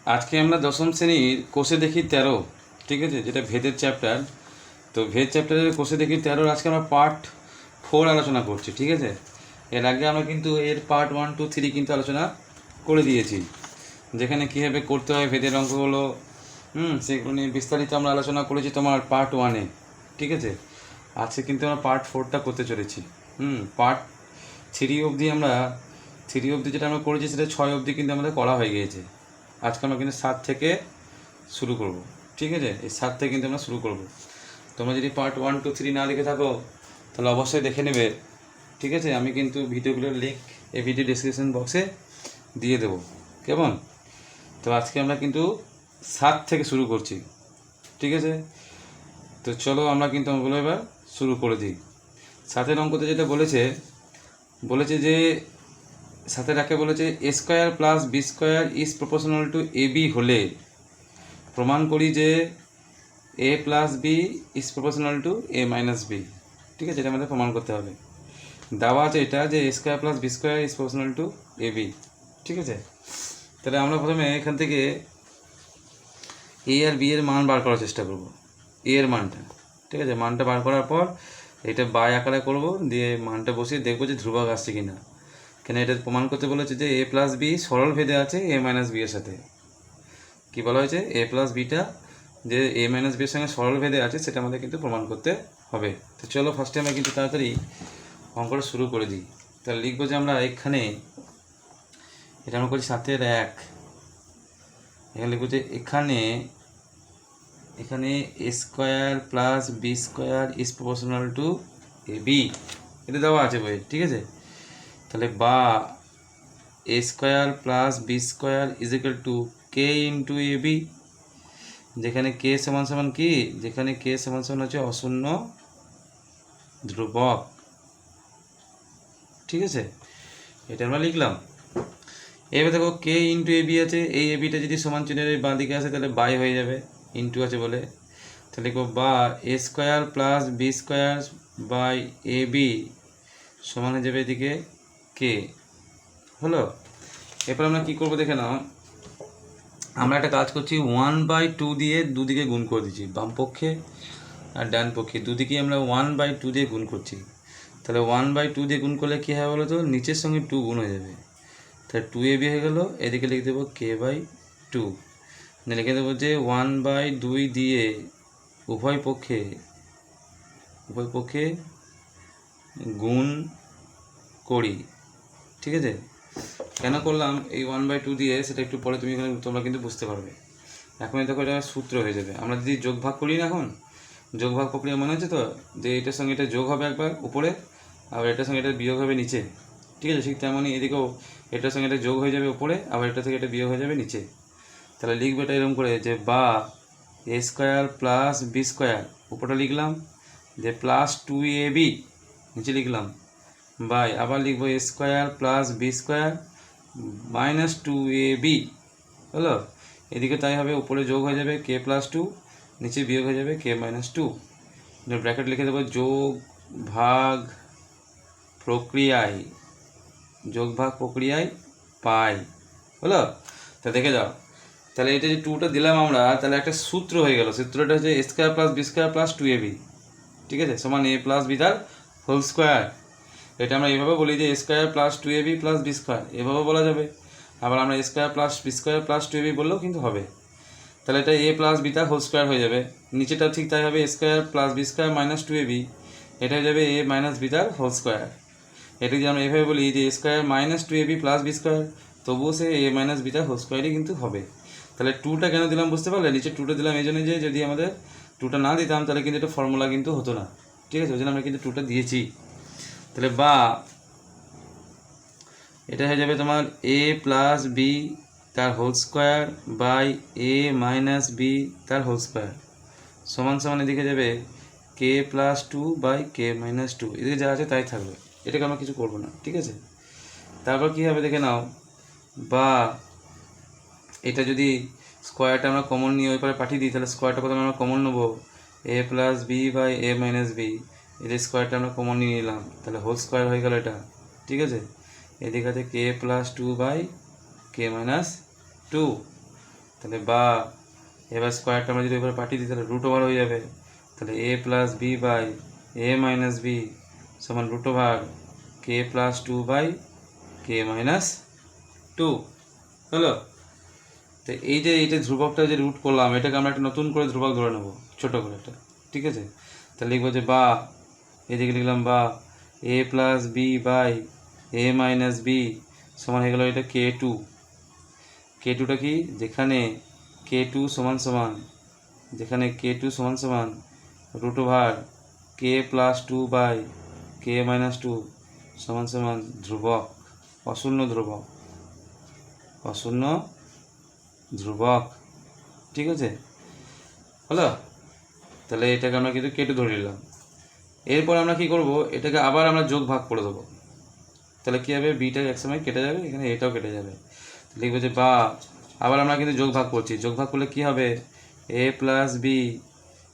আজকে আমরা দশম শ্রেণীর কোষে দেখি 13, ঠিক আছে, যেটা ভেদের চ্যাপ্টার। তো ভেদ চ্যাপ্টারের কোষে দেখি 13 আজকে আমরা পার্ট 4 আলোচনা করছি, ঠিক আছে। এর আগে আমরা কিন্তু এর পার্ট 1, 2, 3 কিন্তু আলোচনা করে দিয়েছি, যেখানে কীভাবে করতে হয় ভেদের অঙ্কগুলো, সেগুলো নিয়ে বিস্তারিত আমরা আলোচনা করেছি তোমার পার্ট 1-এ, ঠিক আছে। আজকে কিন্তু আমরা পার্ট 4টা করতে চলেছি। পার্ট 3 অবধি আমরা 3 অবধি যেটা আমরা করেছি সেটা 6 অবধি কিন্তু আমাদের করা হয়ে গিয়েছে। আজকে আমরা কিন্তু 7 থেকে শুরু করব, ঠিক আছে। এই 7 থেকে কিন্তু আমরা শুরু করব। তোমরা যদি পার্ট 1, 2, 3 না লিখে থাকো তাহলে অবশ্যই দেখে নেবে, ঠিক আছে। আমি কিন্তু ভিডিওগুলোর লিঙ্ক এই ভিডিও ডেসক্রিপশন বক্সে দিয়ে দেবো, কেমন। তো আজকে আমরা কিন্তু 7 থেকে শুরু করছি, ঠিক আছে। তো চলো আমরা কিন্তু অঙ্কগুলো এবার শুরু করে দিই। 7-এর অঙ্কতে যেটা বলেছে যে 7-এর একে বলেছে a square plus B square is proportional to A B হলে প্রমাণ করি যে A plus B is proportional to A minus B, ঠিক আছে। এটা আমাদের প্রমাণ করতে হবে। দেওয়া আছে এটা যে A square plus B square is proportional to A B, ঠিক আছে। তাহলে আমরা প্রথমে এখান থেকে এ আর বি এর মান বার করার চেষ্টা করব, এ এর মানটা, ঠিক আছে। মানটা বার করার পর এটা বাই আকারে করব, দিয়ে মানটা বসিয়ে দেখবো যে ধ্রুবক আসছে কিনা। কেন এটা প্রমাণ করতে বলেছে যে এ প্লাস বি সরল ভেদে আছে এ মাইনাস বি এর সাথে। কী বলা হয়েছে? এ প্লাস বিটা যে এ মাইনাস বি এর সঙ্গে সরল ভেদে আছে সেটা আমাদের কিন্তু প্রমাণ করতে হবে। তো চলো ফার্স্টে আমরা কিন্তু তাড়াতাড়ি অঙ্কটা শুরু করে দিই। তাহলে লিখবো যে আমরা এখানে এটা আমরা করছি 7-এর 1, এখানে লিখবো যে এখানে A square plus B square is proportional to A B, এটা দেওয়া আছে বই, ঠিক আছে। তাহলে বা A square plus B square is equal to K into A B, যেখানে কে সমান সমান কি, যেখানে কে সমান সমান হচ্ছে অশূন্য ধ্রুবক, ঠিক আছে। এটা আমরা লিখলাম। এবার দেখো কে ইন্টু এ বি আছে, এই এ বিটা যদি সমান চিহ্নের বাঁ দিকে আসে তাহলে বাই হয়ে যাবে, ইন্টু আছে বলে। তাহলে লিখবো বা A square plus B square by A B সমান হয়ে যাবে এদিকে কে, হলো। এরপর আমরা কী করবো দেখে নাও, আমরা একটা কাজ করছি 1/2 দিয়ে দুদিকে গুণ করে দিচ্ছি, বাম পক্ষে আর ডান পক্ষে দুদিকেই আমরা 1/2 দিয়ে গুণ করছি। তাহলে 1/2 দিয়ে গুণ করলে কী হবে বলো তো, নিচের সঙ্গে 2 গুণ হয়ে যাবে, তাহলে 2ab হয়ে গেলো। এদিকে লিখে দেবো k/2, লিখে দেবো যে 1/2 দিয়ে উভয় পক্ষে গুণ করি, ঠিক আছে। কেন করলাম এই 1/2 দিয়ে সেটা একটু পরে তোমরা কিন্তু বুঝতে পারবে। এখন দেখো এটা সূত্র হয়ে যাবে। আমরা যদি যোগ ভাগ করি না, এখন যোগ ভাগ প্রক্রিয়া মনে হচ্ছে তো, যে এটার সঙ্গে এটা যোগ হবে একবার উপরে, আবার এটার সঙ্গে এটা বিয়োগ হবে নিচে, ঠিক আছে। ঠিক তেমনই এদিকেও এটার সঙ্গে এটা যোগ হয়ে যাবে উপরে, আবার এটা থেকে এটা বিয়োগ হয়ে যাবে নিচে। তাহলে লিখবো এটা এরকম করে যে বা A square plus B square, উপরটা লিখলাম, যে প্লাস 2ab নিচে লিখলাম, বাই আবার লিখবো A square plus B square minus 2ab, হলো। এদিকে তাই হবে, উপরে যোগ হয়ে যাবে k+2, নিচে বিয়োগ হয়ে যাবে k-2। ব্র্যাকেট লিখে দেবো যোগ ভাগ প্রক্রিয়ায় পাই, হলো। তা দেখে যাও, তাহলে এটা যে 2টা দিলাম আমরা, তাহলে একটা সূত্র হয়ে গেল। সূত্রটা হচ্ছে A square plus B square plus 2ab, ঠিক আছে, সমান এ প্লাস বি তার হোল স্কোয়ার। এটা আমরা এইভাবে বলি যে A square plus 2ab plus B square, এভাবে বলা যাবে। আবার আমরা A square plus B square plus 2ab বললেও কিন্তু হবে। তাহলে এটা এ প্লাস বি তার হোল স্কোয়ার হয়ে যাবে। নিচেটা ঠিক তাই হবে, A square plus B square minus 2ab, এটা হয়ে যাবে এ মাইনাস বি তার হোল স্কোয়ার। এটা যদি আমরা এভাবে বলি যে A square minus 2ab plus B square, তবুও সে এ মাইনাস বি তার হোল স্কোয়ারই কিন্তু হবে। তাহলে 2টা কেন দিলাম বুঝতে পারলে? নিচে 2টা দিলাম এই জন্য যে যদি আমাদের 2টা না দিতাম তাহলে কিন্তু এটা ফর্মুলা কিন্তু হতো না, ঠিক আছে। ওই জন্য আমরা কিন্তু 2টা দিয়েছি। তাহলে বা এটা হয়ে যাবে তোমার এ প্লাস বি তার whole square by A minus B তার হোল স্কোয়ার সমান সমান এদিকে যাবে k+2 বাই k-2, এদিকে যা আছে তাই থাকবে, এটাকে আমরা কিছু করবো না, ঠিক আছে। তারপর কী হবে দেখে নাও, বা এটা যদি স্কোয়ারটা আমরা কমন নিয়ে ওই পারে পাঠিয়ে দিই, তাহলে স্কোয়ারটা প্রথমে আমরা কমন নেবো, A plus B by A minus B, এদের স্কোয়ারটা আমরা কমন নিয়ে নিলাম, তাহলে হোল স্কোয়ার হয়ে গেল এটা, ঠিক আছে। এদিকে আছে k+2 বাই k-2, তাহলে বা এবার স্কোয়ারটা আমরা যদি এবার পাঠিয়ে দিই তাহলে রুট ওভার হয়ে যাবে। তাহলে A plus B by A minus B সমান root over K plus two by K minus two হলো। তো এইটা ধ্রুবকটা যে রুট করলাম এটাকে আমরা একটা নতুন করে ধ্রুবক ধরে নেবো, ছোটো করে একটা, ঠিক আছে। তাহলে লিখবো যে বা এদিকে লিখলাম বা A plus B by A minus B সমান হয়ে গেলো এটা কে টু। কে টুটা কি, যেখানে কে টু সমান সমান root over K plus two by K minus two সমান সমান ধ্রুবক, অশূন্য ধ্রুবক, ঠিক আছে হলো। তাহলে এটাকে আমরা কিন্তু কে টু ধরে নিলাম। এরপর আমরা কি করব, এটাকে আবার আমরা যোগ ভাগ করে দেবো। তাহলে কী হবে, বিটা এক সময় কেটে যাবে, এখানে এটাও কেটে যাবে। লিখবো যে বা আবার আমরা কিন্তু যোগ ভাগ করছি, যোগ ভাগ করলে কী হবে, এ প্লাস বি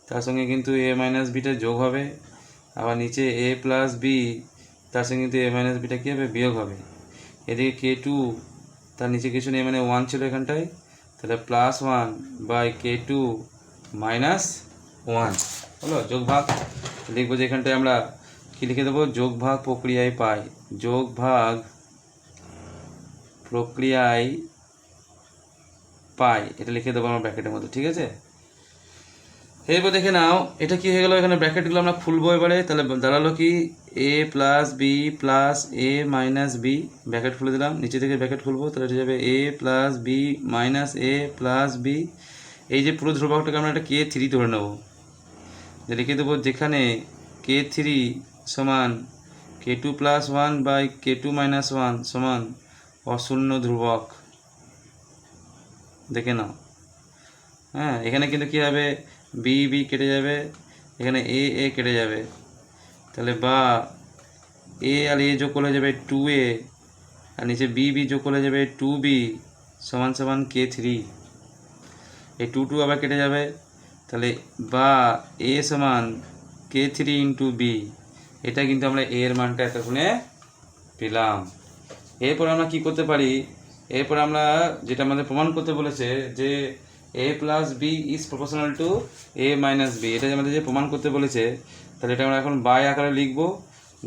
তার সঙ্গে কিন্তু এ মাইনাস বিটা যোগ হবে, আবার নিচে এ প্লাস বি তার সঙ্গে কিন্তু এ মাইনাস বিটা কী হবে, বিয়োগ হবে। এদিকে কে টু তার নিচে কিছু নেই, মানে ওয়ান ছিল এখানটায়, তাহলে plus one by K two minus one হলো যোগ ভাগ। লিখবো যে এখানটায় আমরা কী লিখে দেবো, যোগ ভাগ প্রক্রিয়ায় পাই, যোগ ভাগ প্রক্রিয়ায় পাই, এটা লিখে দেবো আমরা ব্র্যাকেটের মধ্যে, ঠিক আছে। এরপর দেখে নাও এটা কি হয়ে গেল, এখানে ব্র্যাকেটগুলো আমরা খুলবো এবারে। তাহলে দাঁড়ালো কি, এ প্লাস বি প্লাস এ মাইনাস বি, ব্র্যাকেট খুলে দিলাম, নিচে থেকে ব্র্যাকেট খুলবো, তাহলে এটা যাবে এ প্লাস বি মাইনাস এ প্লাস বি। এই যে পুরো ধ্রুবকটাকে আমরা একটা কে থ্রি ধরে নেবো, যে লিখে দেবো যেখানে কে থ্রি সমান K two plus one by K two minus one সমান অশূন্য ধ্রুবক। দেখে নাও, হ্যাঁ এখানে কিন্তু কী হবে, বি বি কেটে যাবে, এখানে এ এ কেটে যাবে, তাহলে বা এ আর এ যোগ করলে যাবে টু এ, আর নিচে বি বি যোগ করলে যাবে টু বি সমান সমান কে থ্রি। এই টু টু আবার কেটে যাবে, তাহলে বা এ সমান কে থ্রি ইন্টু বি, এটা কিন্তু আমরা এর মানটা এতক্ষণে পেলাম। এরপর আমরা কি করতে পারি, এরপর আমরা যেটা আমাদের প্রমাণ করতে বলেছে যে A plus B is proportional to A minus B, এটা আমাদের যে প্রমাণ করতে বলেছে, তাহলে এটা আমরা এখন বাই আকারে লিখবো,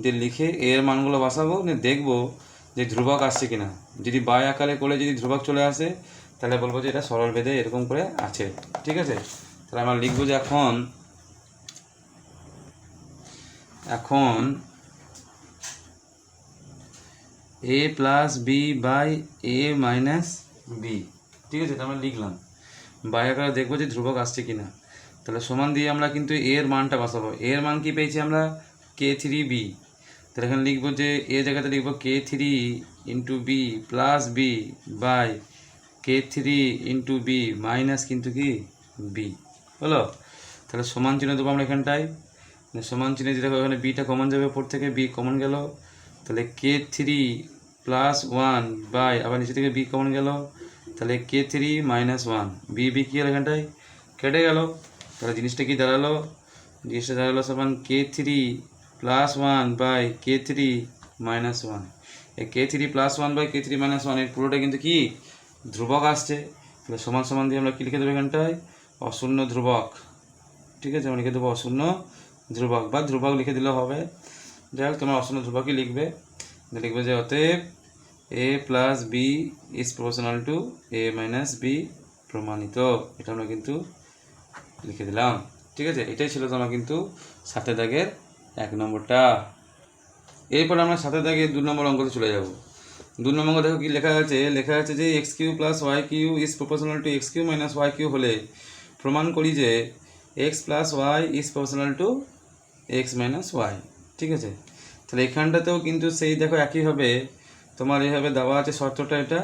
যে লিখে এর মানগুলো বসাবো, দেখবো যে ধ্রুবক আসছে কিনা। যদি বাই আকারে করে যদি ধ্রুবক চলে আসে তাহলে বলবো যে এটা সরল ভেদে এরকম করে আছে, ঠিক আছে। তাহলে আমরা লিখবো যে এখন A plus B by A minus B, ঠিক আছে, এটা আমরা লিখলাম, বাই আকারে দেখবো যে ধ্রুবক আসছে কিনা। তাহলে সমান দিয়ে আমরা কিন্তু এর মানটা বসাবো, এর মান কি পেয়েছি আমরা, কে থ্রি বি। তাহলে এখানে লিখবো যে এ জায়গাতে লিখবো K three into B plus B by K three into B minus কিন্তু কি বি হলো। তাহলে সমান চিহ্ন দেবো আমরা এখানটায়, সমান চিহ্নে যেটা এখানে বিটা কমন যাবে, ওপর থেকে বি কমন গেল, তাহলে K three plus one by আবার নিচে থেকে বি কমন গেল, তাহলে K three minus one, B B কী হলো এখানটায় কেটে গেল, তাহলে জিনিসটা কি দাঁড়ালো, সমান K three plus one by K three minus one. এই K three plus one by K three minus one এর পুরোটা কিন্তু কি ধ্রুবক আসছে, তাহলে সমান সমান দিয়ে আমরা কী লিখে দেবো এখানটায়, অশূন্য ধ্রুবক, ঠিক আছে, আমরা লিখে দেবো অশূন্য ধ্রুবক, বা ধ্রুবক লিখে দিলেও হবে, যাই হোক তোমরা অশূন্য ধ্রুবকই লিখবে। লিখবে যে অতএব A plus B is proportional to A minus B প্রমাণিত, এটা আমরা কিন্তু লিখে দিলাম, ঠিক আছে। এটাই ছিল তোমার কিন্তু সাতের দাগের 1 নম্বরটা। এরপর আমরা সাতের দাগের 2 নম্বর অঙ্কতে চলে যাব। 2 নম্বর অঙ্ক দেখো কি লেখা আছে যে x cube plus Y cube is proportional to x cube minus Y cube হলে প্রমাণ করি যে x plus y is proportional to x minus y, ঠিক আছে। তাহলে এখানটাতেও কিন্তু সেই দেখো একইভাবে তোমার এইভাবে দেওয়া আছে শর্তটা, এটা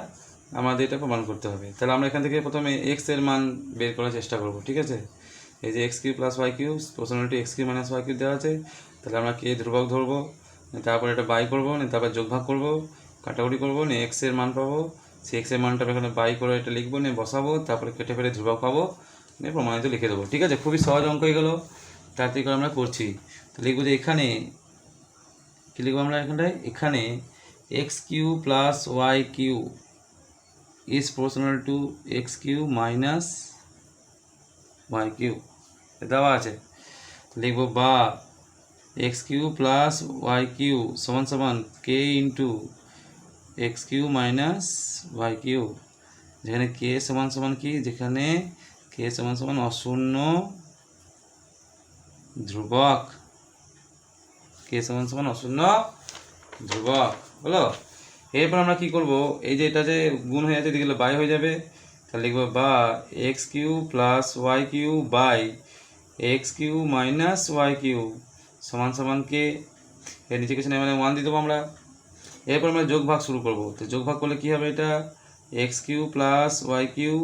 আমাদের এটা প্রমাণ করতে হবে। তাহলে আমরা এখান থেকে প্রথমে এক্স এর মান বের করার চেষ্টা করব, ঠিক আছে। এই যে x cube plus Y cube proportional to x cube minus Y cube দেওয়া আছে, তাহলে আমরা কে ধ্রুবক ধরবো, তারপর এটা বাই করবো, তারপর যোগ ভাগ করবো, কাটাকুটি করবো, এক্স এর মান পাবো, সেই এক্স এর মানটা এখানে বাই করে এটা লিখবো, বসাবো, তারপরে কেটে ফেলে ধ্রুবক পাবো, প্রমাণিত লিখে দেবো, ঠিক আছে। খুবই সহজ অঙ্ক হয়ে গেলো, তাড়াতাড়ি করে আমরা করছি। তো লিখবো যে এখানে কী লিখবো আমরা এখানটায়, এখানে X cube plus Y cube is proportional to x cube minus Y cube দেওয়া আছে, লিখবো বা x cube plus Y cube সমান সমান K into X cube minus Y cube, যেখানে কে সমান সমান কি, যেখানে কে সমান সমান অশূন্য ধ্রুবক, কে সমান সমান অশূন্য ধ্রুবক হলো। এরপর আমরা কি করব, এই যে এটা যে গুণ হয়ে যাচ্ছে এদিকে বাই হয়ে যাবে, তাহলে লিখবো বা x cube plus Y cube by x cube minus Y cube সমান সমান কে, এর নিচে কিছু নেই মানে 1 দিয়ে দেবো আমরা। এরপর আমরা যোগ ভাগ শুরু করব, তো যোগ ভাগ করলে কী হবে, এটা X cube plus Y cube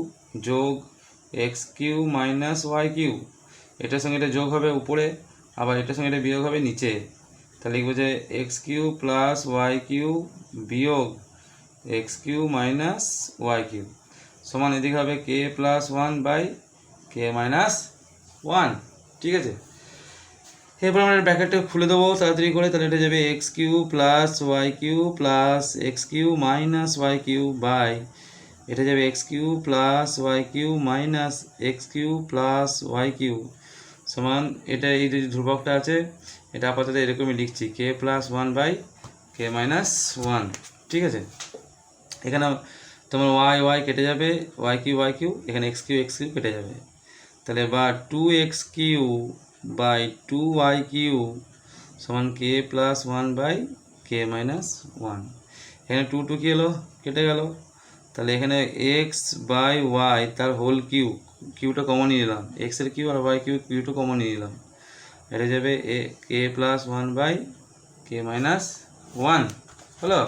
যোগ X cube minus Y cube, এটার সঙ্গে এটা যোগ হবে উপরে, আবার এটার সঙ্গে এটা বিয়োগ হবে নিচে, তাহলে লিখবো যে x cube plus Y cube বিয়োগ X cube minus Y cube সমান এদিকে হবে K plus 1 by K minus 1, ঠিক আছে। এরপর আমরা ব্র্যাকেটটা খুলে দেবো তাড়াতাড়ি করে, তাহলে এটা যাবে x cube plus Y cube plus x cube minus Y cube by, এটা যাবে x cube plus Y cube minus x cube plus Y cube সমান, এটা এই যে ধ্রুবকটা আছে এটা আপাতত এরকমই লিখছি কে প্লাস 1 বাই কে মাইনাস 1, ঠিক আছে। এখানে তোমার ওয়াই ওয়াই কেটে যাবে, ওয়াই কিউ, এখানে এক্স কিউ কেটে যাবে, তাহলে বা 2x Q by 2y Q সমান কে প্লাস 1 বাই কে মাইনাস 1, এখানে 2 কি এলো, কেটে গেল, তাহলে এখানে এক্স বাই ওয়াই তার হোল কিউটা কমন নিয়ে নিলাম, এক্সের কিউ আর ওয়াই কিউটা কমন নিয়ে নিলাম, এটা যাবে কে প্লাস 1 বাই কে মাইনাস 1 হলো।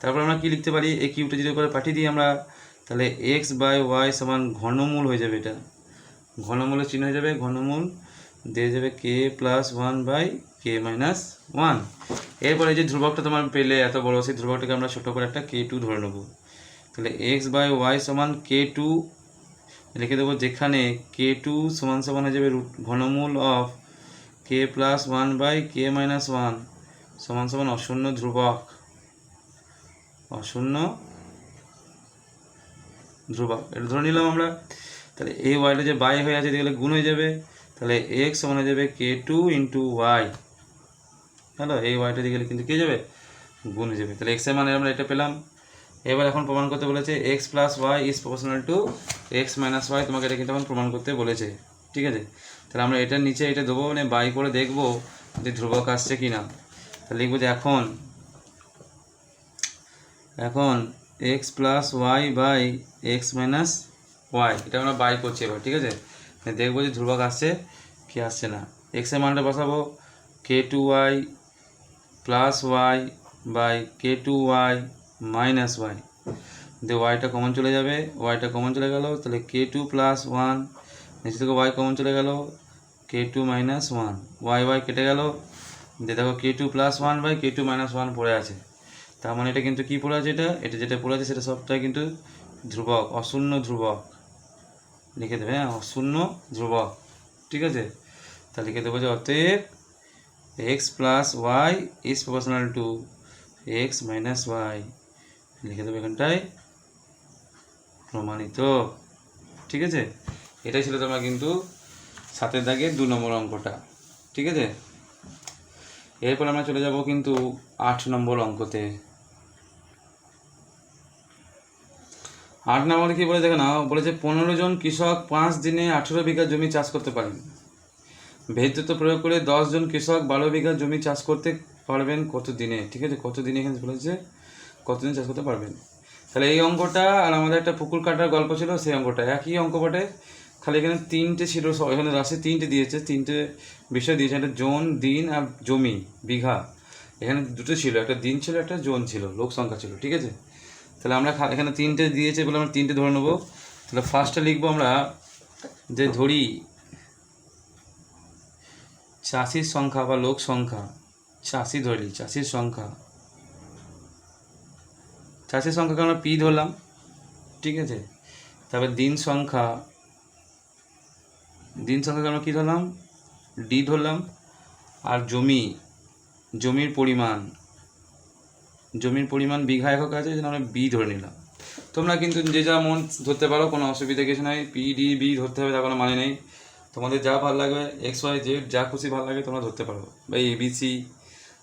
তারপর আমরা কি লিখতে পারি, এই কিউটা যদি করে পাঠিয়ে দিই আমরা, তাহলে এক্স বাই ওয়াই সমান ঘনমূল হয়ে যাবে, এটা ঘনমূলের চিহ্ন হয়ে যাবে, ঘনমূল দিয়ে যাবে কে প্লাস 1 বাই কে মাইনাস 1। এরপরে যে ধ্রুবকটা তোমার পেলে এত বড়, সেই ধ্রুবকটাকে আমরা ছোটো করে একটা কে টু ধরে নেব, তাহলে এক্স বাই ওয়াই সমান কে টু লিখে দেবো, যেখানে কে টু সমান সমান হয়ে যাবে ঘনমূল of K plus 1 by K minus 1 সমান সমান অশূন্য ধ্রুবক, অশূন্য ধ্রুবক এটা ধরে নিলাম আমরা। তাহলে এই ওয়াইটা যে বাই হয়ে আছে এদিকে গুণ হয়ে যাবে, তাহলে এক্স সমান হয়ে যাবে কে টু ইন্টু ওয়াই, হ্যালো এই ওয়াইটা দিকে কিন্তু কে যাবে গুণ হয়ে যাবে, তাহলে এক্সের মানে আমরা এটা পেলাম। এবার এখন প্রমাণ করতে বলেছে x plus y is proportional to x minus y, তোমাকে এটা কিন্তু এখন প্রমাণ করতে বলেছে, ঠিক আছে। তাহলে আমরা এটার নিচে এটা দেবো, মানে বাই করে দেখবো যে ধ্রুবক আসছে কি না, তাহলে লিখবো যে এখন x plus Y by x minus y, এটা আমরা বাই করছি এবার, ঠিক আছে। দেখবো যে ধ্রুবক আসছে কি আসছে না, এক্সের মানটা বসাবো K two Y plus Y by K two Y minus Y, দিয়ে ওয়াইটা কমন চলে যাবে, ওয়াইটা কমন চলে গেল, তাহলে কে টু প্লাস 1 নিচে থেকে ওয়াই কমন চলে গেল, কে টু মাইনাস 1 ওয়াই কেটে গেল, দিয়ে দেখো K two plus 1 by K two minus 1 পড়ে আছে, তার মানে এটা কিন্তু কী পড়ে আছে, এটা যেটা পড়ে আছে সেটা সবটাই কিন্তু ধ্রুবক, অশূন্য ধ্রুবক লিখে দেবে, হ্যাঁ অশূন্য ধ্রুবক, ঠিক আছে। তা লিখে দেবো যে অতএব x plus y is proportional to x minus y, লিখে দেবো এখানটায় প্রমাণিত, ঠিক আছে। এটাই ছিল তোমার কিন্তু 7 দাগের 2 নম্বর অঙ্কটা, ঠিক আছে। এরপর আমরা চলে যাব কিন্তু 8 নম্বর অঙ্কতে। 8 নম্বরে কি বলে দেখো না, বলেছে 15 জন কৃষক 5 দিনে 18 বিঘা জমি চাষ করতে পারেন, ভেদ্যুত্ব প্রয়োগ করে 10 জন কৃষক 12 বিঘা জমি চাষ করতে পারবেন কত দিনে, ঠিক আছে। কত দিনে এখানে বলেছে কতদিন চাষ করতে পারবেন, তাহলে এই অঙ্কটা আর আমাদের একটা পুকুর কাটার গল্প ছিল সেই অঙ্কটা একই অঙ্ক বটে, খালি এখানে 3টে ছিল, এখানে রাশি 3টে দিয়েছে, 3টে বিষয় দিয়েছে, একটা জোন দিন আর জমি বিঘা, এখানে দুটো ছিল, একটা দিন ছিল একটা জোন ছিল, লোক সংখ্যা ছিল, ঠিক আছে। তাহলে আমরা এখানে 3টে দিয়েছে বলে আমরা 3টে ধরে নেবো। তাহলে ফার্স্টে লিখবো আমরা যে ধরি চাষির সংখ্যা বা লোক সংখ্যা, চাষি ধরলি চাষির সংখ্যাকে আমরা পি ধরলাম, ঠিক আছে। তারপর দিন সংখ্যাকে আমরা কী ধরলাম ডি ধরলাম, আর জমির পরিমাণ বিঘা একক আছে যেন আমরা বি ধরে নিলাম, তোমরা কিন্তু যে যা মন ধরতে পারো, কোনো অসুবিধা কিছু নাই। PDB ধরতে হবে তার কোনো মানে নেই। তোমাদের যা ভালো লাগবে XYZ যা খুশি ভালো লাগে তোমরা ধরতে পারো, বা ABC,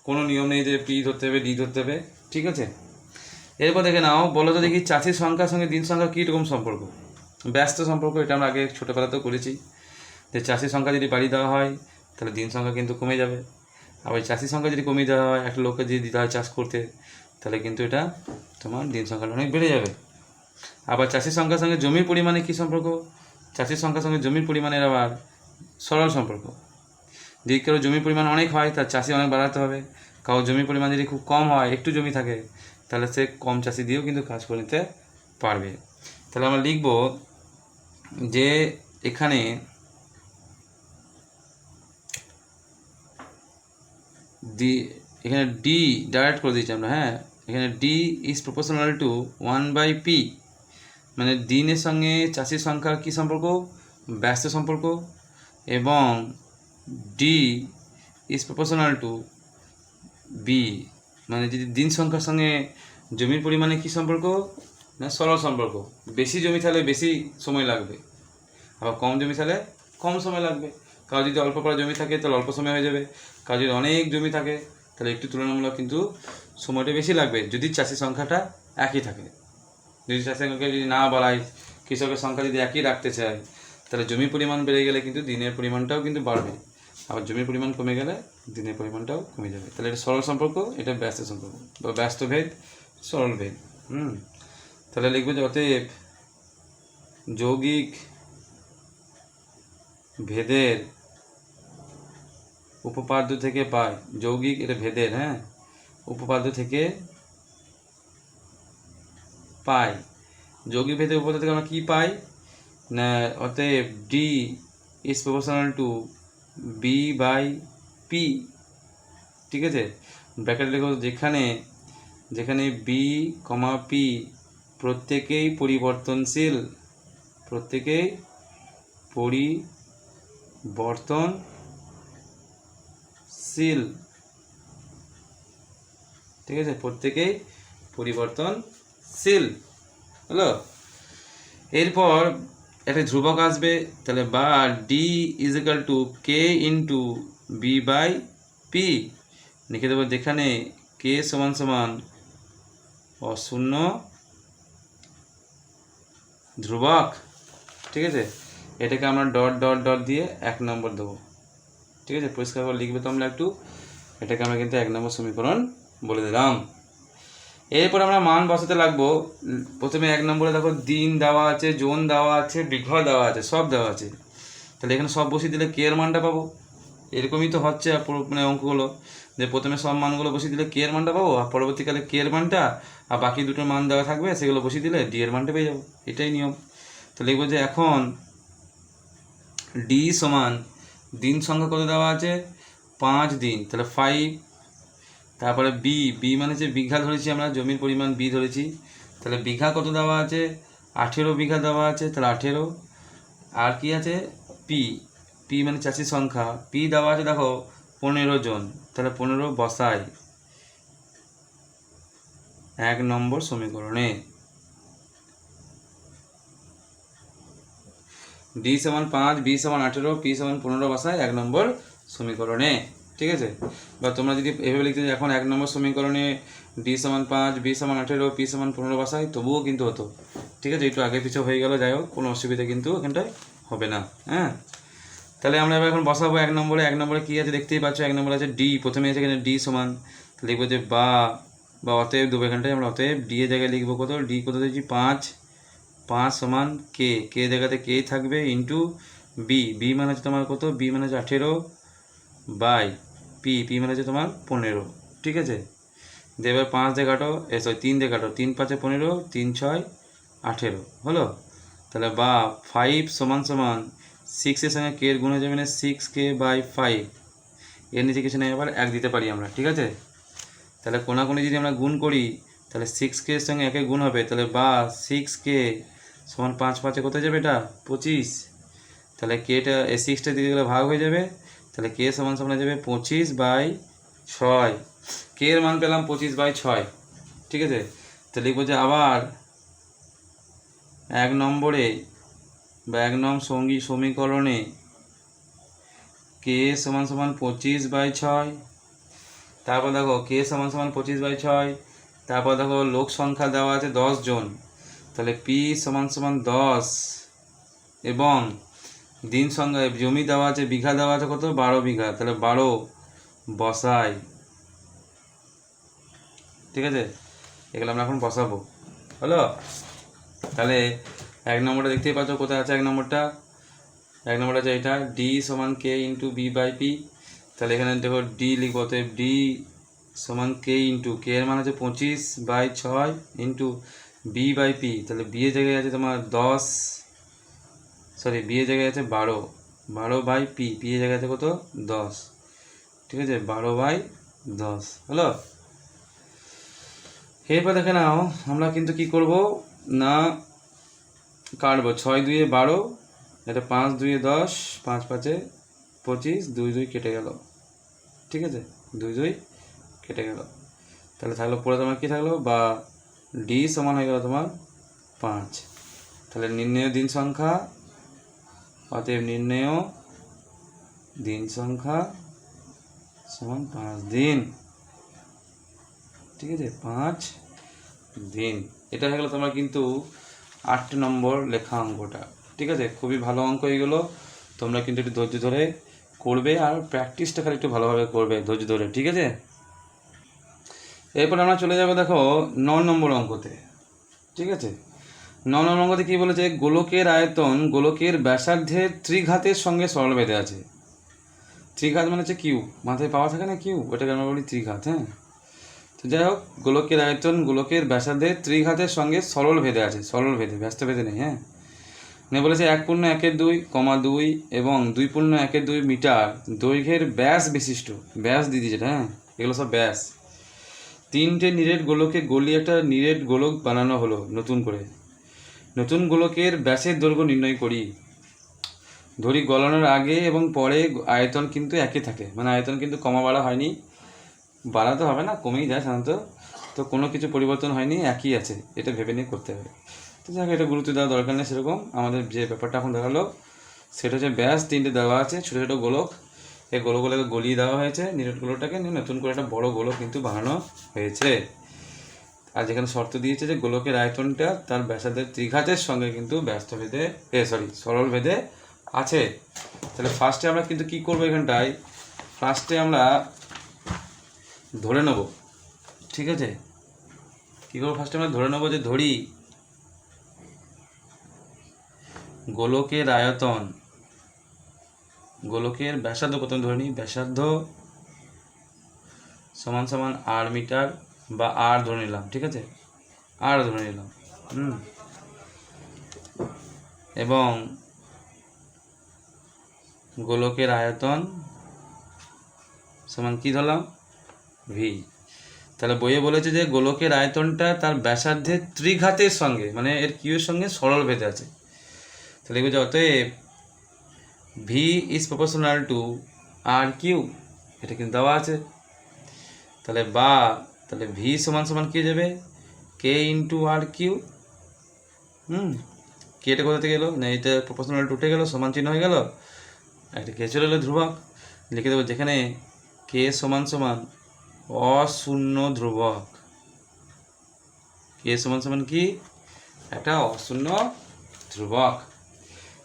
কোনো নিয়ম নেই যে P ধরতে হবে D ধরতে হবে, ঠিক আছে। এরপর দেখে নাও, বলো তো দেখি চাষির সংখ্যার সঙ্গে দিন সংখ্যা কীরকম সম্পর্ক? ব্যস্ত সম্পর্ক। এটা আমরা আগে ছোটোবেলাতেও করেছি, যে চাষির সংখ্যা যদি বাড়িয়ে দেওয়া হয় তাহলে দিন সংখ্যা কিন্তু কমে যাবে। আবার চাষির সংখ্যা যদি কমিয়ে দেওয়া হয়, একটা লোককে যদি দিতে হয় চাষ করতে, তাহলে কিন্তু এটা তোমার দিন সংখ্যাটা অনেক বেড়ে যাবে। আবার চাষির সংখ্যার সঙ্গে জমির পরিমাণে কী সম্পর্ক? চাষির সংখ্যার সঙ্গে জমির পরিমাণের আবার সরল সম্পর্ক। যদি কারো জমির পরিমাণ অনেক হয় তার চাষি অনেক বাড়াতে হবে, কারো জমির পরিমাণ যদি খুব কম হয়, একটু জমি থাকে, তাহলে সে কম চাষি দিয়েও কিন্তু কাজ করে নিতে পারবে। তাহলে আমরা লিখব যে এখানে ডি ডাইরেক্ট করে দিয়েছি আমরা, হ্যাঁ। এখানে D is proportional two 1/P, মানে দিনের সঙ্গে চাষির সংখ্যার কী সম্পর্ক? ব্যস্ত সম্পর্ক। এবং D is proportional two B, মানে যদি দিন সংখ্যার সঙ্গে জমির পরিমাণে কী সম্পর্ক? না সরল সম্পর্ক। বেশি জমি থাকলে বেশি সময় লাগবে, আবার কম জমি থাকলে কম সময় লাগবে। কারো যদি অল্প করা জমি থাকে তাহলে অল্প সময় হয়ে যাবে, কারো যদি অনেক জমি থাকে তাহলে একটু তুলনামূলক কিন্তু সময়টা বেশি লাগবে, যদি চাষির সংখ্যাটা একই থাকে। যদি চাষির সংখ্যা যদি না বাড়ায়, কৃষকের সংখ্যা যদি একই রাখতে চায়, তাহলে জমির পরিমাণ বেড়ে গেলে কিন্তু দিনের পরিমাণটাও কিন্তু বাড়বে, আবার জমির পরিমাণ কমে গেলে দিনের পরিমাণটাও কমে যাবে। তাহলে এটা সরল সম্পর্ক, এটা ব্যস্ত সম্পর্ক বা ব্যস্ত ভেদ, সরল ভেদ। তাহলে লিখবো যে অতএব যৌগিক ভেদের উপপাদ্য থেকে পাই, যৌগিক এটা ভেদের, হ্যাঁ, উপপাদ্য থেকে পাই। যৌগিক ভেদের উপপাদ্য থেকে আমরা কী পাই না, অতএব D is proportional two B/P, ঠিক আছে। ব্র্যাকেট লেখো, যেখানে B, P প্রত্যেকেই পরিবর্তনশীল, প্রত্যেকেই পরিবর্তনশীল, ঠিক আছে, প্রত্যেকেই পরিবর্তনশীল হলো। এরপর একটা ধ্রুবক আসবে, তাহলে বা D is equal to K into B/P লিখে দেবো, যেখানে K সমান সমান অশূন্য ধ্রুবক, ঠিক আছে। এটাকে আমরা ডট ডট ডট দিয়ে 1 নম্বর দেবো, ঠিক আছে। পরিষ্কার করে লিখবে তোমরা একটু, এটাকে আমরা কিন্তু 1 নম্বর সমীকরণ বলে দিলাম। এরপর আমরা মান বসাতে লাগবো। প্রথমে 1 নম্বরে দেখো দিন দেওয়া আছে, জোন দেওয়া আছে, বিঘা দেওয়া আছে, সব দেওয়া আছে। তাহলে এখানে সব বসিয়ে দিলে কে এর মানটা পাবো। এরকমই তো হচ্ছে মানে অঙ্কগুলো, যে প্রথমে সব মানগুলো বসিয়ে দিলে কে এর মানটা পাবো, আর পরবর্তীকালে কে এর মানটা, আর বাকি দুটো মান দেওয়া থাকবে সেগুলো বসিয়ে দিলে D এর মানটা পেয়ে যাবো, এটাই নিয়ম। তো লিখবো যে এখন D সমান দিন সংখ্যা কত দেওয়া আছে? 5 দিন, তাহলে 5। তারপরে B মানে হচ্ছে বিঘা ধরেছি আমরা, জমির পরিমাণ B ধরেছি, তাহলে বিঘা কত দেওয়া আছে? 18 বিঘা দেওয়া আছে, তাহলে 18। আর কি আছে? P মানে চাষির সংখ্যা, P দেওয়া আছে দেখো 15 জন, তাহলে 15 বসাই 1 নম্বর সমীকরণে। D সমান 5, B সমান 18, P সমান 15 বসাই 1 নম্বর সমীকরণে, ঠিক আছে। বা তোমরা যদি এভাবে লিখতে এখন 1 নম্বর সমীকরণে D সমান 5, B সমান 18, P সমান 15 বসাই, তবুও কিন্তু হতো, ঠিক আছে। একটু আগে পিছু হয়ে গেল, যাই হোক, কোনো অসুবিধা কিন্তু এখানটায় হবে না, হ্যাঁ। তাহলে আমরা এবার এখন বসাবো 1 নম্বরে। 1 নম্বরে কী আছে দেখতেই পাচ্ছ, 1 নম্বরে আছে D, প্রথমে আছে এখানে D সমান, লিখবো যে বা অতএব দেবো, এখানটায় আমরা অতএব D এর জায়গায় লিখবো কত, D কত দিয়েছি 5 সমান কে জায়গাতে কে থাকবে ইন্টু B মানে হচ্ছে তোমার কত, B মানে হচ্ছে 18 বাই P মানে হচ্ছে তোমার 15, ঠিক আছে। এবার 5 দিয়ে কাটো, 3 দিয়ে কাটো, 3 5 15, 3 6 18 হলো। তাহলে বা 5 সমান 6 এর সঙ্গে কে এর গুণ হয়ে যাবে না 6k/5, এর নিচে কিছু নেই, আবার 1 দিতে পারি আমরা, ঠিক আছে। তাহলে কোনাকুনি যদি আমরা গুণ করি তাহলে 6k এর সঙ্গে 1 গুণ হবে, তাহলে বা 6k সমান 5 5 কোথায় যাবে, এটা 25, তাহলে কেটা 6টা দিকে গেলে ভাগ হয়ে যাবে, তাহলে কে সমান হয়ে যাবে 25/6, কে এর মান পেলাম 25/6, ঠিক আছে। তো লিখবো যে আবার 1 নম্বরে বা 1 নং সমীকরণে কে সমান সমান 25/6, তারপর দেখো কে সমান সমান 25/6, তারপর দেখো লোক সংখ্যা দেওয়া আছে 10 জন, তাহলে পি সমান সমান 10, এবং দিন সংখ্যা জমি দেওয়া আছে বিঘা দেওয়া আছে কত 12 বিঘা, তাহলে 12 বসাই। ঠিক আছে, এগুলো আমরা এখন বসাবো। হলো, তাহলে 1 নম্বরটা দেখতেই পাচ্ছ কোথায় আছে। 1 নম্বরটা আছে এটা, ডি সমান K into B by P. তাহলে এখানে দেখো ডি লিখবো, তো ডি সমান কে ইন্টু কে এর মান আছে 25/6 ইন্টু বি বাই পি। তাহলে বি এর জায়গায় আছে তোমার 10, সরি বি এর জায়গায় আছে 12 বাই পি, পি এর জায়গায় আছে কত 10। ঠিক আছে, 12/10 হলো। এরপর দেখে নাও আমরা কিন্তু কি করব না কাটবো। 6 2 12, এটা 5 2 10, 5 5 25, 2 2 কেটে গেল। ঠিক আছে, 2 2 কেটে গেল। তাহলে থাকলো পরে তোমার কী থাকলো, বা ডি সমান হয়ে গেল তোমার 5। তাহলে নির্ণেয় দিন সংখ্যা, অতএব নির্ণেয় দিন সংখ্যা সমান 5 দিন। ঠিক আছে, 5 দিন। এটা হয়ে গেলো তোমার কিন্তু 8 নম্বর লেখা অঙ্কটা। ঠিক আছে, খুবই ভালো অঙ্ক এগুলো, তোমরা কিন্তু একটু ধৈর্য ধরে করবে, আর প্র্যাকটিসটা খালি একটু ভালোভাবে করবে ধৈর্য ধরে। ঠিক আছে, এরপর আমরা চলে যাবো দেখো 9 নম্বর অঙ্কতে। ঠিক আছে, 9 নম্বর অঙ্কতে কী বলেছে, গোলকের আয়তন গোলকের ব্যাসার্ধের ত্রিঘাতের সঙ্গে সরল বেঁধে আছে। ত্রিঘাত মানে হচ্ছে কিউ, মাথায় পাওয়া থাকে না কিউ, ওটাকে আমরা বলি ত্রিঘাত। হ্যাঁ, তো যাই হোক, গোলকের আয়তন গোলকের ব্যাসার্ধের ত্রিঘাতের সঙ্গে সরল ভেদে আছে, সরল ভেদে, ব্যস্ত ভেদে নেই। হ্যাঁ, মানে বলেছে 1.1/2, এবং 2.1/2 মিটার দৈর্ঘ্যের ব্যাস বিশিষ্ট, ব্যাস দিদি যেটা, হ্যাঁ এগুলো সব ব্যাস, 3টে নিরেট গোলকে গলিয়ে একটা নিরেট গোলক বানানো হলো নতুন করে। নতুন গোলকের ব্যাসের দৈর্ঘ্য নির্ণয় করি। ধরি গলানোর আগে এবং পরে আয়তন কিন্তু একই থাকে, মানে আয়তন কিন্তু কমা বাড়া হয়নি, বাড়াতে হবে না, কমেই যায় সাধারণত, তো কোনো কিছু পরিবর্তন হয়নি, একই আছে, এটা ভেবে নিয়ে করতে হবে। তো যাক, এটা গুরুত্ব দেওয়ার দরকার নেই সেরকম। আমাদের যে ব্যাপারটা এখন দেখালো সেটা হচ্ছে ব্যাস 3টে দেওয়া আছে, ছোটো ছোটো গোলক, এই গোলকগুলোকে গলিয়ে দেওয়া হয়েছে, নিরেট গোলকটাকে নিয়ে নতুন করে একটা বড় গোলক কিন্তু বানানো হয়েছে। আর যেখানে শর্ত দিয়েছে যে গোলকের আয়তনটা তার ব্যাসার্ধের ত্রিঘাতের সঙ্গে কিন্তু সরল ভেদে আছে। তাহলে ফার্স্টে আমরা কিন্তু কি করবো এখানটায়, ফার্স্টে আমরা ধরে নেব। ঠিক আছে, কী করবো, ফার্স্টে আমরা ধরে নেবো যে ধরি গোলকের আয়তন, গোলকের ব্যাসার্ধ প্রথমে ধরে নিই, ব্যাসার্ধ সমান সমান আর মিটার, বা আর ধরে নিলাম। ঠিক আছে, আর ধরে নিলাম। এবং গোলকের আয়তন সমান কি ধরলাম, ভি। তাহলে বইয়ে বলেছে যে গোলকের আয়তনটা তার ব্যাসার্ধের ত্রিঘাতের সঙ্গে, মানে এর কিউর সঙ্গে সরল ভেদে আছে। তাহলে লিখবে যে অতএব V is proportional to r cube, এটা কিন্তু দেওয়া আছে। তাহলে তাহলে ভি সমান সমান কী যাবে, কে ইন্টু আর কিউ। কেটা কোথা থেকে এলো না, এটা প্রপোর্শনাল টু উঠে গেলো, সমান চিহ্ন হয়ে গেল, একটা কে চলে এলো ধ্রুবক, লিখে দেবো যেখানে কে সমান সমান অশূন্য ধ্রুবক। কে সমান সমান কি, একটা অশূন্য ধ্রুবক।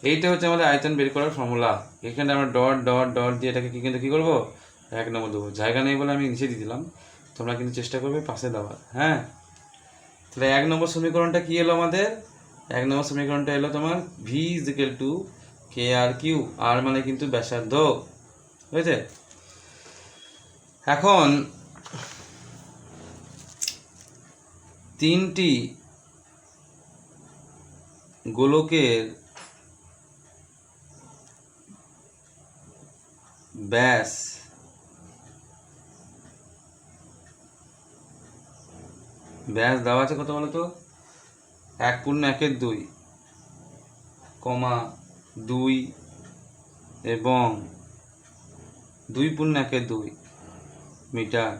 এইটা হচ্ছে আমাদের আয়তন বের করার ফর্মুলা। এখানে আমরা ডট ডট ডট দিয়ে এটাকে কিন্তু কী করবো, 1 নম্বর দেবো। জায়গা নেই বলে আমি নিচে দিয়ে দিলাম, তোমরা কিন্তু চেষ্টা করবে পাশে দেওয়ার। হ্যাঁ, তাহলে 1 নম্বর সমীকরণটা কি এলো আমাদের, 1 নম্বর সমীকরণটা এলো তোমার V is equal to K R cube, R মানে কিন্তু ব্যাসার্ধ হয়েছে। এখন 3টি গোলকের ব্যাস দেওয়া আছে কত বলো তো, 1.1/2, 2 এবং 2.1/2 মিটার।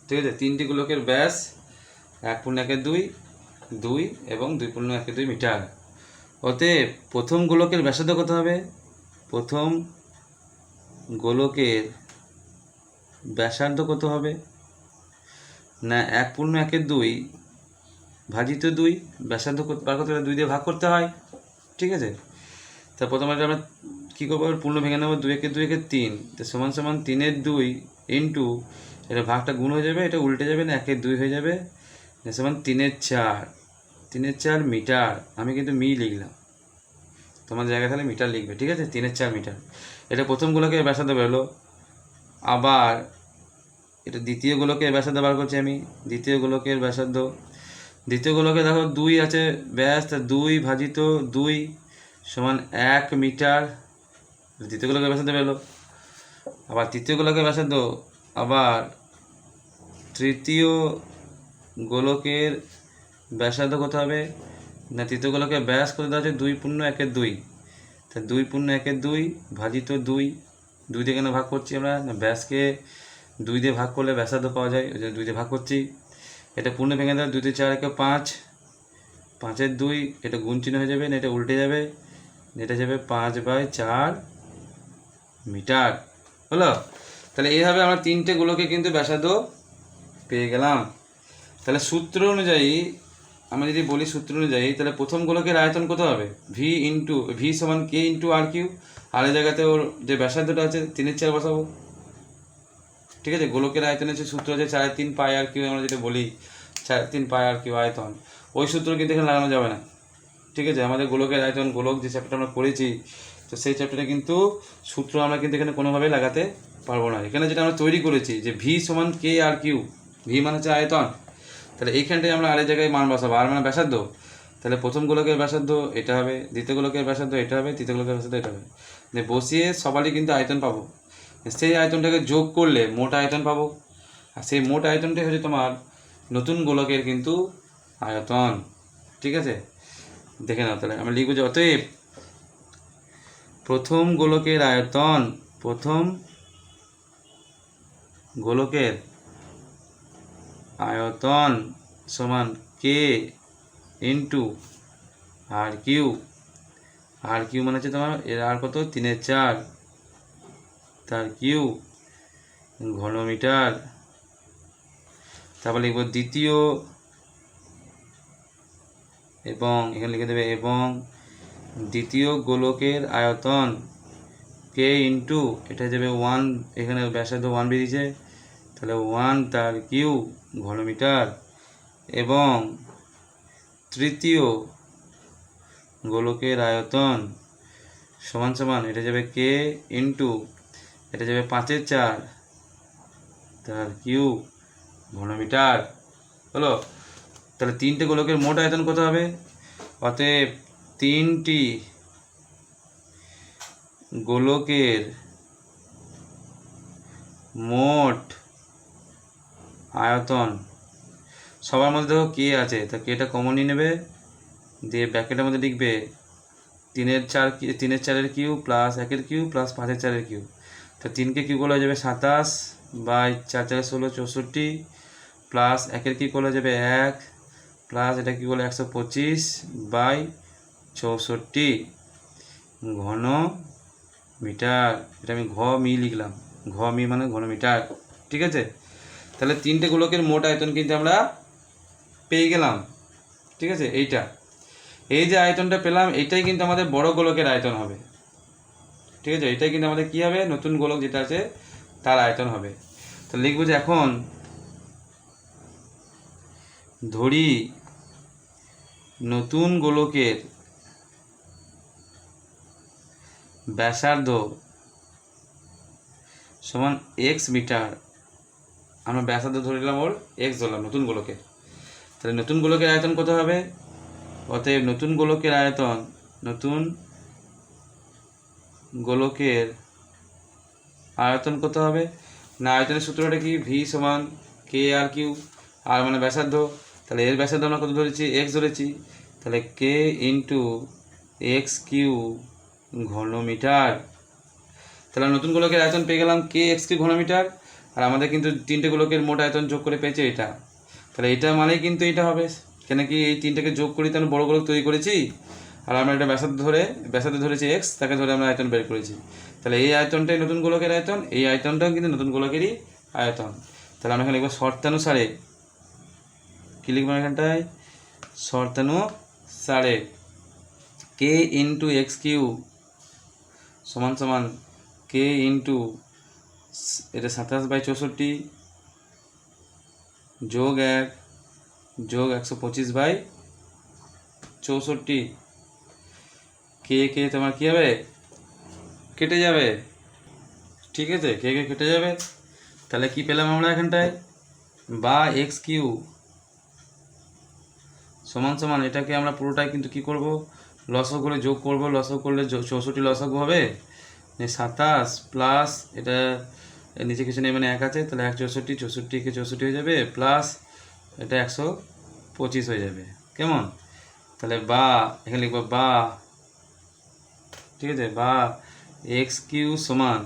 ঠিক আছে, 3টি গোলকের ব্যাস 1.1/2, 2 এবং 2.12 মিটার। অতএব প্রথম গোলকের ব্যাসার্ধ কত হবে? প্রথম গোলকের ব্যাসার্ধ কত হবে না 1.12 ভাজিত 2, ব্যাসার্ধ বার করতে হলে 2 দিয়ে ভাগ করতে হয়, ঠিক আছে। তা প্রথমে আমরা কী করবো, পূর্ণ ভেঙে নেবো, 2 একে 2 একে 3, তো সমান সমান 3 2 ইন্টু, এটা ভাগটা গুণ হয়ে যাবে, এটা উল্টে যাবে না, 1 2 হয়ে যাবে, সমান 3 4, 3 4 মিটার। আমি কিন্তু মি লিখলাম, তোমার জায়গায় তাহলে মিটার লিখবে, ঠিক আছে। 3 4 মিটার, এটা প্রথম গোলকের ব্যাসার্ধ বেরোলো। আবার এটা দ্বিতীয় গোলকের ব্যাসার্ধ বার করছি আমি, দ্বিতীয় গোলকের ব্যাসার্ধ, দ্বিতীয় গোলকে দেখো 2 আছে ব্যাস, তা 2 ভাজিত 2 সমান 1 মিটার, দ্বিতীয় গোলকের ব্যাসার্ধ বেরোলো। আবার তৃতীয় গোলকের ব্যাসার্ধ, আবার তৃতীয় গোলকের ব্যাসার্ধ কত হবে না, তৃতীয় গোলকের ব্যাস কত দেওয়া আছে 2.12, তা 2.12 ভাজিত 2, 2 দিয়ে কেন ভাগ করছি আমরা না, ব্যাসকে 2 দিয়ে ভাগ করলে ব্যাসার্ধ পাওয়া যায়, ওই জন্য 2 দিয়ে ভাগ করছি। এটা পূর্ণ ভেঙে দেওয়া, 2 4 1 5, 5 2, এটা গুণ চিহ্ন হয়ে যাবে না, এটা উল্টে যাবে, এটা যাবে 5/4 মিটার, হলো। তাহলে এইভাবে আমরা 3টে গোলকে কিন্তু ব্যাসার্ধ পেয়ে গেলাম। তাহলে সূত্র অনুযায়ী আমরা যদি বলি, সূত্র অনুযায়ী তাহলে প্রথম গোলকের আয়তন কত হবে, ভি সমান কে ইন্টু আর কিউ, আর এই জায়গাতে ওর যে ব্যাসার্ধটা আছে 3 4 বসাবো, ঠিক আছে। গোলকের আয়তনের যে সূত্র আছে 4.3 পাই আর কিউ, আমরা যেটা বলি 4.3 পাই আর কিউ আয়তন, ওই সূত্র কিন্তু এখানে লাগানো যাবে না, ঠিক আছে। আমাদের গোলকের আয়তন, গোলক যে চ্যাপ্টার আমরা পড়েছি, তো সেই চ্যাপ্টারে কিন্তু সূত্র আমরা কিন্তু এখানে কোনোভাবেই লাগাতে পারবো না। এখানে যেটা আমরা তৈরি করেছি যে ভি সমান কে আর কিউ, ভি মানে হচ্ছে আয়তন, তাহলে এইখানটায় আমরা আরেক জায়গায় মান বসাবো, আর মানে ব্যাসার্ধ। তাহলে প্রথম গোলকের ব্যাসার্ধ এটা হবে, দ্বিতীয় গোলকের ব্যাসার্ধ এটা হবে, তৃতীয় গোলকের ব্যাসার্ধ এটা হবে, বসিয়ে সবারই কিন্তু আয়তন পাবো। সেই আয়তনটাকে যোগ করলে মোট আয়তন পাবো, আর সেই মোট আয়তনটাই হচ্ছে তোমার নতুন গোলকের কিন্তু আয়তন, ঠিক আছে। দেখে নাও, তাহলে আমরা লিখবো যে অতএব প্রথম গোলকের আয়তন, প্রথম গোলকের আয়তন সমান কে ইন্টু আর কিউ, আর কিউ মানে হচ্ছে তোমার এর আর কত 3 4, তার কিউ ঘনমিটার। তারপর লিখব দ্বিতীয়, এবং এখানে লিখে দেবে এবং দ্বিতীয় গোলকের আয়তন কে ইন্টু, এটা যাবে 1, এখানে ব্যাসার্ধ 1 বেরিয়েছে, তাহলে 1 তার কিউ ঘনমিটার। এবং তৃতীয় গোলকের আয়তন সমান সমান, এটা যাবে কে ইন্টু, এটা যাবে 5 4, তার কিউ ঘনমিটার, হলো। তাহলে 3টে গোলকের মোট আয়তন কত হবে, অতএব 3টি গোলকের মোট আয়তন, সবার মধ্যে দেখো কে আছে, তা কেটা কমন নিয়ে নেবে, দিয়ে ব্র্যাকেটের মধ্যে লিখবে 3 4 cube plus 1 cube plus 5 4 cube, তো 3কে কিউ করলে হয়ে যাবে 27/4 4 16 64, প্লাস 1 কিউ করলে যাবে 1, প্লাস এটা কি বলে 125/64 ঘন মিটার। এটা আমি ঘ মি লিখলাম, ঘ মি মানে ঘনমিটার, ঠিক আছে। তাহলে 3টে গোলকের মোট আয়তন কিন্তু আমরা পেয়ে গেলাম, ঠিক আছে। এইটা, এই যে আয়তনটা পেলাম, এইটাই কিন্তু আমাদের বড় গোলকের আয়তন হবে, ঠিক আছে। এটাই কিন্তু আমাদের কী হবে, নতুন গোলক যেটা আছে তার আয়তন হবে। তো লিখবো যে এখন ধরি নতুন গোলকের ব্যাসার্ধ সমান এক্স মিটার, আমরা ব্যাসার্ধ ধরে নিলাম, ওর এক্স ধরলাম নতুন গোলকের। তাহলে নতুন গোলকের আয়তন কত হবে, অতএব নতুন গোলকের আয়তন, নতুন গোলকের আয়তন কত হবে না, আয়তনের সূত্রটা কি, ভি সমান কে আর কিউ, আর মানে ব্যাসার্ধ, তাহলে এর ব্যাসার্ধ আমরা কত ধরেছি, এক্স ধরেছি, তাহলে কে ইন্টু এক্স কিউ ঘনমিটার। তাহলে নতুন গোলকের আয়তন পেয়ে গেলাম কে এক্স কিউ ঘনমিটার, আর আমাদের কিন্তু 3টে গোলকের মোট আয়তন যোগ করে পেয়েছে এটা, তাহলে এটা মানেই কিন্তু এটা হবে কেন কি এই তিনটাকে যোগ করি তাহলে বড় গোলক তৈরি করেছি, আর আমরা একটা ব্যাসার্ধ ধরেছি এক্স, তাকে ধরে আমরা আয়তন বের করেছি। তাহলে এই আয়তনটাই নতুন গোলকের আয়তন, এই আয়তনটাও কিন্তু নতুন গোলকেরই আয়তন। তাহলে আমরা এখানে লিখবো শর্তানুসারে, কী লিখবো এখানটায়, শর্তানুসারে কে ইন্টু এক্স কিউ সমান সমান কে ইন্টু এটা 27/64 যোগ 1 যোগ 125/64। কে তোমার কী হবে, কেটে যাবে, ঠিক আছে, কে কেটে যাবে। তাহলে কি পেলাম আমরা এখানটায়, বা এক্স কিউ সমান সমান এটাকে আমরা পুরোটাই কিন্তু কি করব, লসক করে যোগ করব, লসক করলে 64 লসক হবে, 27 প্লাস এটা নিচে কিছু নেই মানে 1 আছে, তাহলে 1 64 64 হয়ে যাবে, প্লাস এটা 125 হয়ে যাবে, কেমন। তাহলে বা এখানে লিখবো বা, ঠিক আছে, বা এক্স কিউ সমান,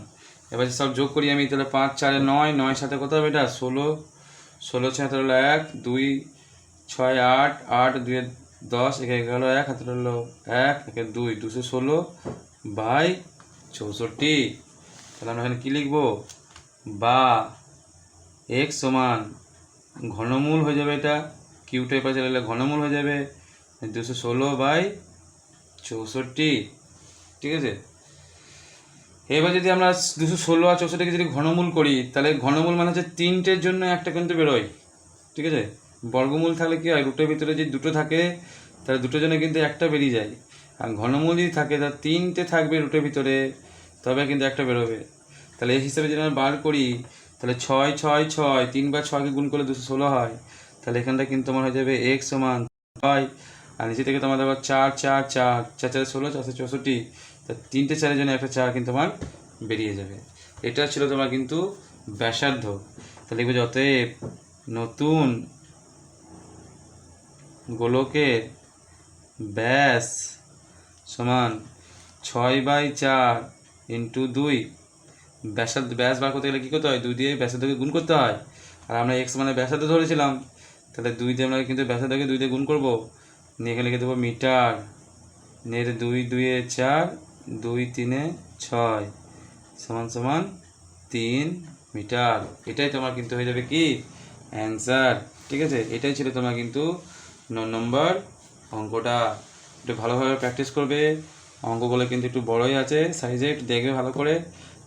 এবার সব যোগ করি আমি, তাহলে 5 4 9, 9 সাথে কত হবে এটা 16, 16 6 হলো 1 2 6 8 8 2 10 একে হলো 1 হাতে হলো 1 একে 2 216/64। তাহলে আমরা এখানে কী লিখবো, বা এক্স সমান ঘনমূল হয়ে যাবে, এটা কিউটা এপাশে চলে ঘনমূল হয়ে যাবে 216/64, ঠিক আছে। এবার যদি আমরা 216 আর 64কে যদি ঘনমূল করি, তাহলে ঘনমূল মানে হচ্ছে তিনটের জন্য একটা কিন্তু বেরোয়, ঠিক আছে। বর্গমূল থাকলে কি হয়, রুটের ভিতরে যদি দুটো থাকে তাহলে দুটোর জন্য কিন্তু একটা বেরিয়ে যায়, আর ঘনমূল যদি থাকে তাহলে তিনটে থাকবে রুটের ভিতরে, তবে কিন্তু একটা বেরোবে। তাহলে এই হিসাবে যদি আমরা বার করি, তাহলে 6 6 6 3 বার 6কে গুণ করলে 216 হয়, তাহলে এখানটা কিন্তু তোমার হয়ে যাবে এক্স সমান 6, আর নিচে থেকে তোমার দেবো 4 4 4 4 4 16 4 64, তা তিনটে 4-এর জন্য একটা 4 কিন্তু তোমার বেরিয়ে যাবে। এটা ছিল তোমার কিন্তু ব্যাসার্ধ। তাহলে দেখবে অতএব নতুন গোলকের ব্যাস সমান 6/4 ইন্টু 2, ব্যাসার্ধ ব্যাস বার করতে গেলে কী করতে হয়, 2 দিয়ে ব্যাসার্ধকে গুণ করতে হয়, আর আমরা এক্স মানে ব্যাসার্ধ ধরেছিলাম, তাহলে 2 দিয়ে আমরা কিন্তু ব্যাসার্ধকে 2 দিয়ে গুণ করবো, নিয়ে এখানে লিখে দেবো মিটার, নিয়ে 2 2 4 2 3 6 সমান সমান 3 মিটার। এটাই তোমার কিন্তু হয়ে যাবে কি অ্যান্সার, ঠিক আছে। এটাই ছিল তোমার কিন্তু 9 নম্বর অঙ্কটা। একটু ভালোভাবে প্র্যাকটিস করবে, অঙ্কগুলো কিন্তু একটু বড়ই আছে সাইজে, একটু দেখবে ভালো করে।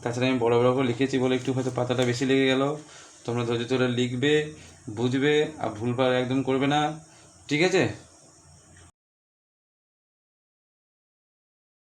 তাছাড়া আমি বড় বড় করে লিখেছি বলে একটু হয়তো পাতাটা বেশি লেগে গেল, তোমরা ধৈর্য ধরে লিখবে, বুঝবে, আর ভুলভাল একদম করবে না, ঠিক আছে।